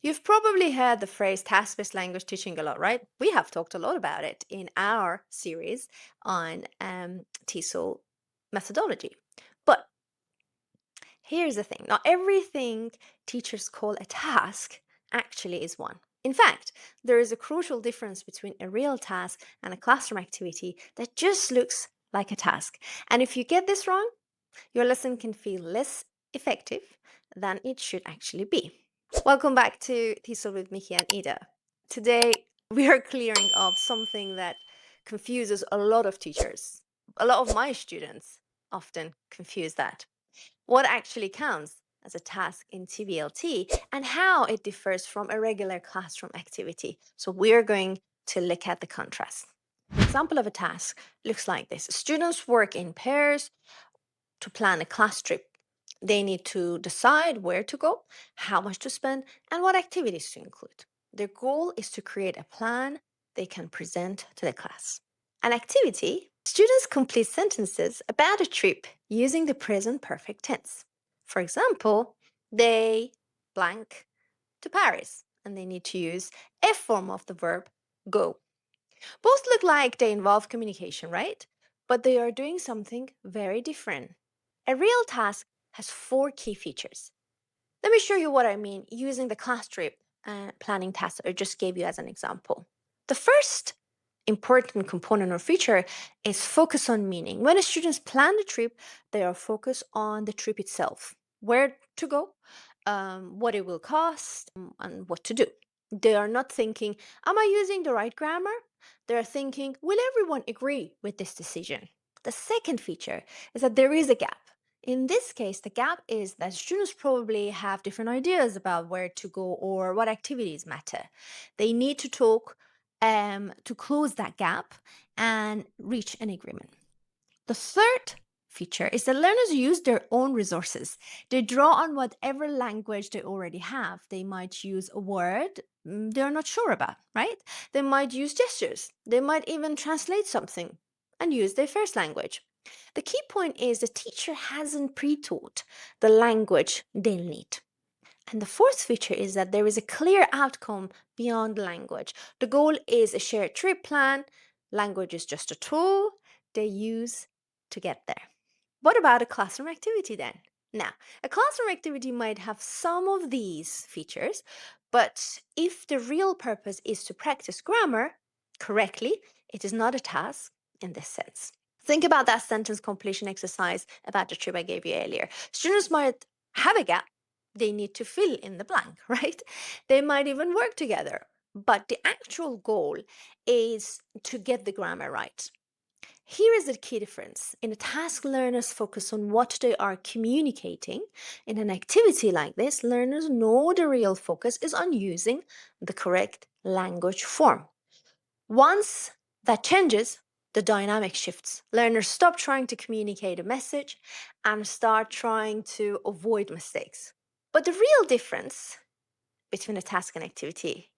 You've probably heard the phrase task-based language teaching a lot, right? We have talked a lot about it in our series on TESOL methodology. But here's the thing, not everything teachers call a task actually is one. In fact, there is a crucial difference between a real task and a classroom activity that just looks like a task. And if you get this wrong, your lesson can feel less effective than it should actually be. Welcome back to TESOL with Micky and Ide. Today, we are clearing up something that confuses a lot of teachers. A lot of my students often confuse that. What actually counts as a task in TBLT and how it differs from a regular classroom activity. So we're going to look at the contrast. An example of a task looks like this. Students work in pairs to plan a class trip. They need to decide where to go, how much to spend, and what activities to include. Their goal is to create a plan they can present to the class. An activity, students complete sentences about a trip using the present perfect tense. For example, they blank to Paris, and they need to use a form of the verb go. Both look like they involve communication, right? But they are doing something very different. A real task has four key features. Let me show you what I mean using the class trip planning task I just gave you as an example. The first important component or feature is focus on meaning. When the students plan the trip, they are focused on the trip itself, where to go, what it will cost, and what to do. They are not thinking, am I using the right grammar? They're thinking, will everyone agree with this decision? The second feature is that there is a gap. In this case, the gap is that students probably have different ideas about where to go or what activities matter. They need to talk to close that gap and reach an agreement. The third feature is that learners use their own resources. They draw on whatever language they already have. They might use a word they're not sure about, right? They might use gestures. They might even translate something and use their first language. The key point is the teacher hasn't pre-taught the language they'll need. And the fourth feature is that there is a clear outcome beyond language. The goal is a shared trip plan. Language is just a tool they use to get there. What about a classroom activity then? Now, a classroom activity might have some of these features, but if the real purpose is to practice grammar correctly, it is not a task in this sense. Think about that sentence completion exercise about the trip I gave you earlier. Students might have a gap. They need to fill in the blank, right? They might even work together. But the actual goal is to get the grammar right. Here is the key difference. In a task, learners focus on what they are communicating. In an activity like this, learners know the real focus is on using the correct language form. Once that changes, the dynamic shifts. Learners stop trying to communicate a message and start trying to avoid mistakes. But the real difference between a task and activity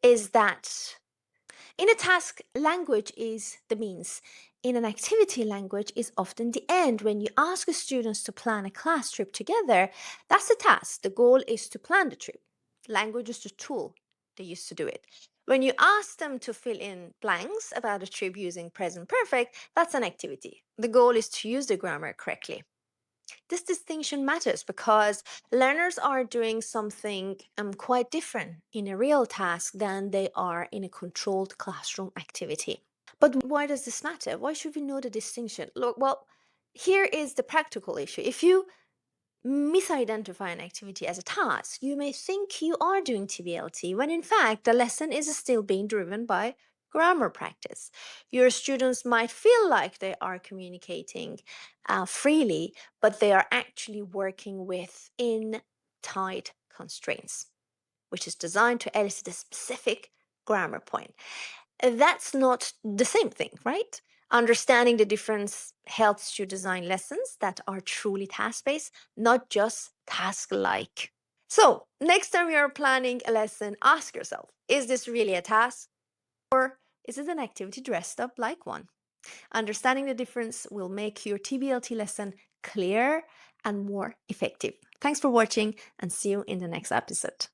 is that in a task, language is the means. In an activity, language is often the end. When you ask students to plan a class trip together, that's the task. The goal is to plan the trip. Language is the tool they use to do it. When you ask them to fill in blanks about a trip using present perfect, that's an activity. The goal is to use the grammar correctly. This distinction matters because learners are doing something quite different in a real task than they are in a controlled classroom activity. But why does this matter? Why should we know the distinction? Look, well, here is the practical issue. If you misidentify an activity as a task, you may think you are doing TBLT when in fact the lesson is still being driven by grammar practice. Your students might feel like they are communicating freely, but they are actually working within tight constraints, which is designed to elicit a specific grammar point. That's not the same thing, right? Understanding the difference helps you design lessons that are truly task based, not just task like. So, next time you're planning a lesson, ask yourself, is this really a task or is it an activity dressed up like one? Understanding the difference will make your TBLT lesson clearer and more effective. Thanks for watching and see you in the next episode.